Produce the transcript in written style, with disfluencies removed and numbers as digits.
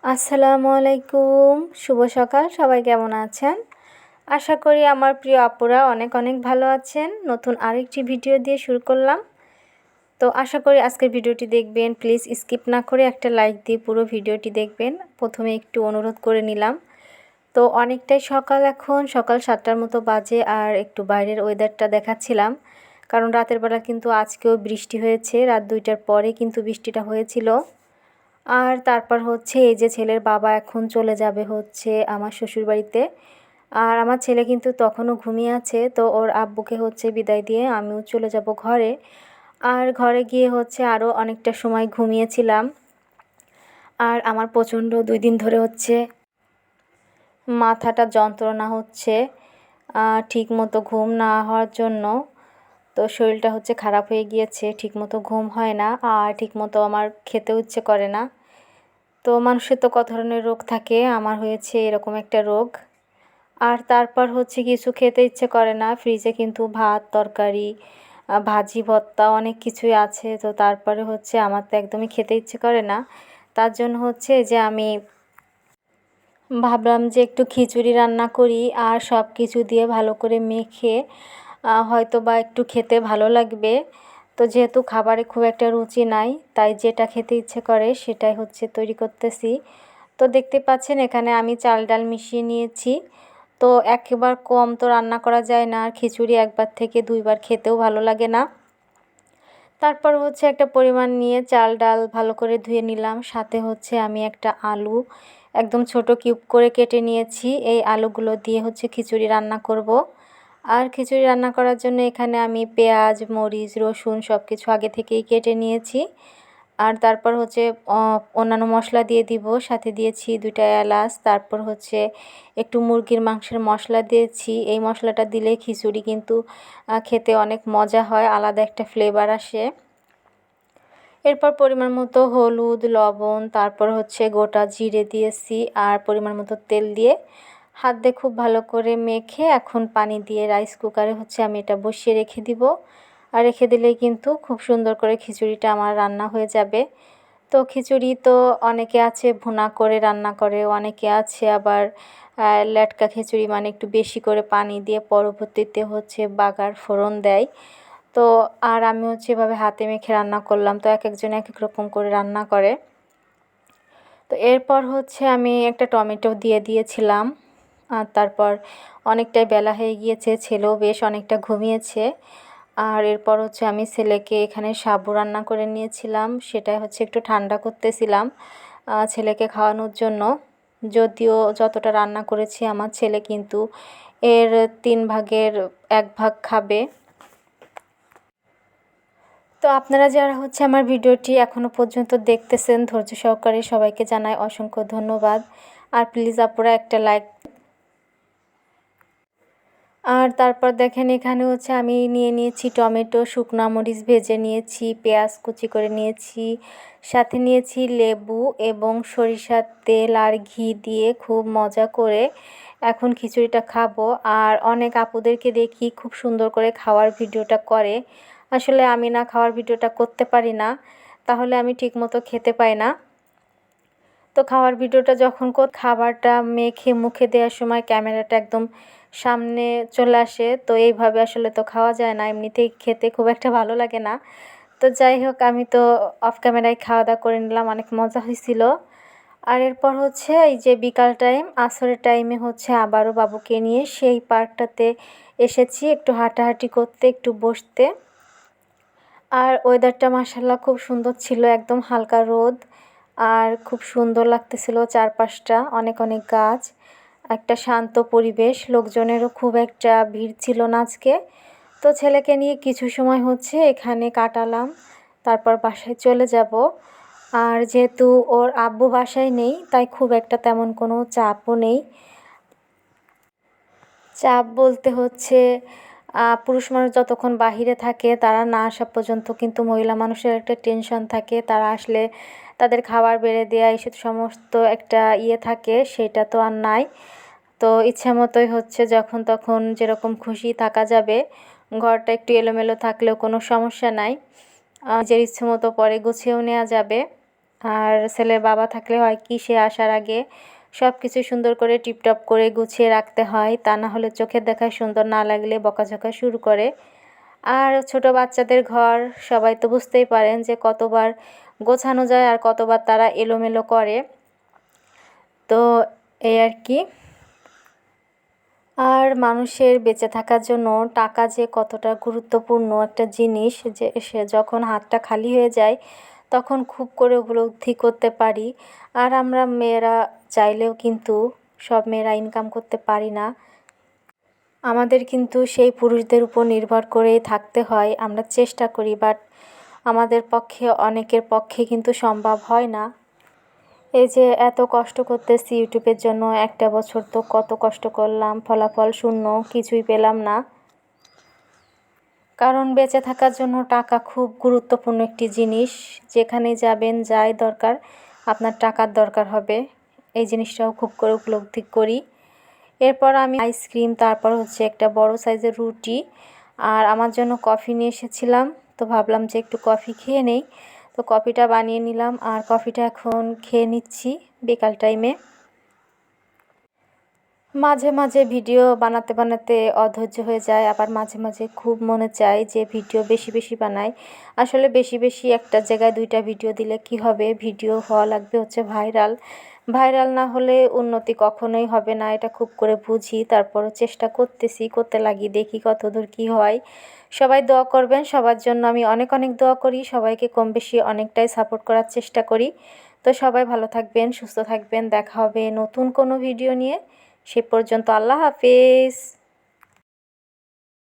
আসসালামু আলাইকুম, শুভ সকাল। সবাই কেমন আছেন? আশা করি আমার প্রিয় আপুরা অনেক অনেক ভালো আছেন। নতুন আরেকটি ভিডিও দিয়ে শুরু করলাম। তো আশা করি আজকের ভিডিওটি দেখবেন। প্লিজ স্কিপ না করে একটা লাইক দিয়ে পুরো ভিডিওটি দেখবেন। প্রথমে একটু অনুরোধ করে নিলাম। তো অনেকটাই সকাল, এখন সকাল 7টার মতো বাজে, আর একটু বাইরের ওয়েদারটা দেখাচ্ছিলাম। কারণ রাতের বেলা কিন্তু আজকেও বৃষ্টি হয়েছে, রাত 2টার পরে কিন্তু বৃষ্টিটা হয়েছিল। আর তারপর হচ্ছে এই যে ছেলের বাবা এখন চলে যাবে হচ্ছে আমার শ্বশুরবাড়িতে। আর আমার ছেলে কিন্তু তখনও ঘুমিয়ে আছে, তো ওর আব্বুকে হচ্ছে বিদায় দিয়ে আমিও চলে যাব ঘরে। আর ঘরে গিয়ে হচ্ছে আরও অনেকটা সময় ঘুমিয়েছিলাম। আর আমার প্রচণ্ড 2 দিন ধরে হচ্ছে মাথাটা যন্ত্রণা হচ্ছে, ঠিকমতো ঘুম না হওয়ার জন্য। তো শরীরটা হচ্ছে খারাপ হয়ে গিয়েছে, ঠিকমতো ঘুম হয় না, আর ঠিকমতো আমার খেতেও ইচ্ছে করে না। তো মানুষের তো কত ধরনের রোগ থাকে, আমার হয়েছে এরকম একটা রোগ। আর তারপর হচ্ছে কিছু খেতে ইচ্ছে করে না, ফ্রিজে কিন্তু ভাত তরকারি ভাজি ভর্তা অনেক কিছুই আছে, তো তারপরে হচ্ছে আমার তো একদমই খেতে ইচ্ছে করে না। তার জন্য হচ্ছে যে আমি ভাবলাম যে একটু খিচুড়ি রান্না করি, আর সব কিছু দিয়ে ভালো করে মেখে হয়তো বা একটু খেতে ভালো লাগবে। তো যেহেতু খাবারে খুব একটা রুচি নাই, তাই যেটা খেতে ইচ্ছে করে সেটাই হচ্ছে তৈরি করতেছি। তো দেখতে পাচ্ছেন এখানে আমি চাল ডাল মিশিয়ে নিয়েছি। তো একবার কম তো রান্না করা যায় না, আর খিচুড়ি একবার থেকে 2বার খেতেও ভালো লাগে না। তারপর হচ্ছে একটা পরিমাণ নিয়ে চাল ডাল ভালো করে ধুয়ে নিলাম, সাথে হচ্ছে আমি একটা আলু একদম ছোট কিউব করে কেটে নিয়েছি। এই আলুগুলো দিয়ে হচ্ছে খিচুড়ি রান্না করব। আর খিচুড়ি রান্না করার জন্য এখানে আমি পেঁয়াজ মরিচ রসুন সব কিছু আগে থেকেই কেটে নিয়েছি। আর তারপর হচ্ছে অন্যান্য মশলা দিয়ে দিব, সাথে দিয়েছি 2টা এলাচ, তারপর হচ্ছে একটু মুরগির মাংসের মশলা দিয়েছি। এই মশলাটা দিলে খিচুড়ি কিন্তু খেতে অনেক মজা হয়, আলাদা একটা ফ্লেভার আসে। এরপর পরিমাণ মতো হলুদ লবণ, তারপর হচ্ছে গোটা জিরে দিয়েছি, আর পরিমাণ মতো তেল দিয়ে হাত দিয়ে খুব ভালো করে মেখে এখন পানি দিয়ে রাইস কুকারে হচ্ছে আমি এটা বসিয়ে রেখে দিব। আর রেখে দিলেই কিন্তু খুব সুন্দর করে খিচুড়িটা আমার রান্না হয়ে যাবে। তো খিচুড়ি তো অনেকে আছে ভুনা করে রান্না করে, অনেকে আছে আবার লেটকা খিচুড়ি, মানে একটু বেশি করে পানি দিয়ে পরবর্তীতে হচ্ছে বাগার ফোড়ন দেয়। তো আর আমি হচ্ছে এভাবে হাতে মেখে রান্না করলাম, তো এক একজন এক এক রকম করে রান্না করে। তো এরপর হচ্ছে আমি একটা টমেটো দিয়ে দিয়েছিলাম। আর তারপর অনেকটাই বেলা হয়ে গিয়েছে, ছেলেও বেশ অনেকটা ঘুমিয়েছে। আর এরপর হচ্ছে আমি ছেলেকে এখানে সাবু রান্না করে নিয়েছিলাম, সেটাই হচ্ছে একটু ঠান্ডা করতেছিলাম ছেলেকে খাওয়ানোর জন্য। যদিও যতটা রান্না করেছি আমার ছেলে কিন্তু এর 3 ভাগের 1 ভাগ খাবে। তো আপনারা যারা হচ্ছে আমার ভিডিওটি এখনও পর্যন্ত দেখতেছেন ধৈর্য সহকারে, সবাইকে জানাই অসংখ্য ধন্যবাদ। আর প্লিজ আপনারা একটা লাইক। আর তারপর দেখেন এখানে হচ্ছে আমি নিয়ে নিয়েছি টমেটো, শুকনো মরিচ ভেজে নিয়েছি, পেঁয়াজ কুচি করে নিয়েছি, সাথে নিয়েছি লেবু এবং সরিষার তেল আর ঘি দিয়ে খুব মজা করে এখন খিচুড়িটা খাবো। আর অনেক আপুদেরকে দেখি খুব সুন্দর করে খাওয়ার ভিডিওটা করে, আসলে আমি না খাওয়ার ভিডিওটা করতে পারি না, তাহলে আমি ঠিকমতো খেতে পাই না। তো খাওয়ার ভিডিওটা যখন খাবারটা মেখে মুখে দেওয়ার সময় ক্যামেরাটা একদম সামনে চলে আসে, তো এইভাবে আসলে তো খাওয়া যায় না, এমনিতেই খেতে খুব একটা ভালো লাগে না। তো যাই হোক, আমি তো অফ ক্যামেরায় খাওয়া দাওয়া করে নিলাম, অনেক মজা হয়েছিল। আর এরপর হচ্ছে এই যে বিকাল টাইম আসরের টাইমে হচ্ছে আবারও বাবুকে নিয়ে সেই পার্কটাতে এসেছি একটু হাঁটাহাঁটি করতে, একটু বসতে। আর ওয়েদারটা মাশাআল্লাহ খুব সুন্দর ছিল, একদম হালকা রোদ, আর খুব সুন্দর লাগতেছিল চারপাশটা, অনেক অনেক গাছ, একটা শান্ত পরিবেশ, লোকজনেরও খুব একটা ভিড় ছিল না আজকে। তো ছেলেকে নিয়ে কিছু সময় হচ্ছে এখানে কাটালাম, তারপর বাসায় চলে যাব। আর যেহেতু ওর আব্বু বাসায় নেই, তাই খুব একটা তেমন কোনো চাপও নেই। চাপ বলতে হচ্ছে পুরুষ মানুষ যতক্ষণ বাহিরে থাকে তারা না আসা পর্যন্ত কিন্তু মহিলা মানুষের একটা টেনশন থাকে, তারা আসলে তাদের খাবার বেড়ে দেওয়া এইসব সমস্ত একটা থাকে, সেটা তো আর নাই। তো ইচ্ছা মতোই হচ্ছে যখন তখন যেরকম খুশি থাকা যাবে, ঘরটা একটু এলোমেলো থাকলেও কোনো সমস্যা নাই, নিজের ইচ্ছে মতো পরে গুছিয়েও নেওয়া যাবে। আর ছেলের বাবা থাকলে হয় কি সে আসার আগে সব কিছু সুন্দর করে টিপটপ করে গুছিয়ে রাখতে হয়, তা না হলে চোখের দেখায় সুন্দর না লাগলে বকাঝকা শুরু করে। আর ছোট বাচ্চাদের ঘর সবাই তো বুঝতেই পারেন যে কতবার গোছানো যায় আর কতবার তারা এলোমেলো করে। তো এই আর কি। আর মানুষের বেঁচে থাকার জন্য টাকা যে কতটা গুরুত্বপূর্ণ একটা জিনিস, যে সে যখন হাতটা খালি হয়ে যায় তখন খুব করে উপলব্ধি করতে পারি। আর আমরা মেয়েরা চাইলেও কিন্তু সব মেয়েরা ইনকাম করতে পারি না, আমাদের কিন্তু সেই পুরুষদের উপর নির্ভর করেই থাকতে হয়। আমরা চেষ্টা করি, বাট আমাদের পক্ষে অনেকের পক্ষে কিন্তু সম্ভব হয় না। এই যে এত কষ্ট করতেছি ইউটিউবের জন্য, একটা বছর তো কত কষ্ট করলাম, ফলাফল শূন্য, কিছুই পেলাম না। কারণ বেঁচে থাকার জন্য টাকা খুব গুরুত্বপূর্ণ একটি জিনিস। যেখানে যাবেন যাই দরকার আপনার টাকার দরকার হবে, এই জিনিসটাও খুব করে উপলব্ধি করি। এরপর আমি আইসক্রিম, তারপর হচ্ছে একটা বড় সাইজের রুটি আর আমার জন্য কফি নিয়ে এসেছিলাম। তো ভাবলাম যে একটু কফি খেয়ে নেই, তো কফিটা বানিয়ে নিলাম আর কফিটা এখন খেয়ে নিচ্ছি বিকাল টাইমে। মাঝে মাঝে ভিডিও বানাতে বানাতে অধৈর্য হয়ে যায়, আবার মাঝে মাঝে খুব মনে চায় যে ভিডিও বেশি বেশি বানাই। আসলে বেশি বেশি একটা জায়গায় 2টা ভিডিও দিলে কি হবে, ভিডিও হওয়া লাগবে হচ্ছে ভাইরাল। ভাইরাল না হলে উন্নতি কখনোই হবে না, এটা খুব করে বুঝি। তারপরও চেষ্টা করতেছি, করতে লাগি, দেখি কতদূর কী হয়। সবাই দোয়া করবেন, সবার জন্য আমি অনেক অনেক দোয়া করি, সবাইকে কম বেশি অনেকটাই সাপোর্ট করার চেষ্টা করি। তো সবাই ভালো থাকবেন, সুস্থ থাকবেন, দেখা হবে নতুন কোনো ভিডিও নিয়ে। সে পর্যন্ত আল্লাহ হাফেজ।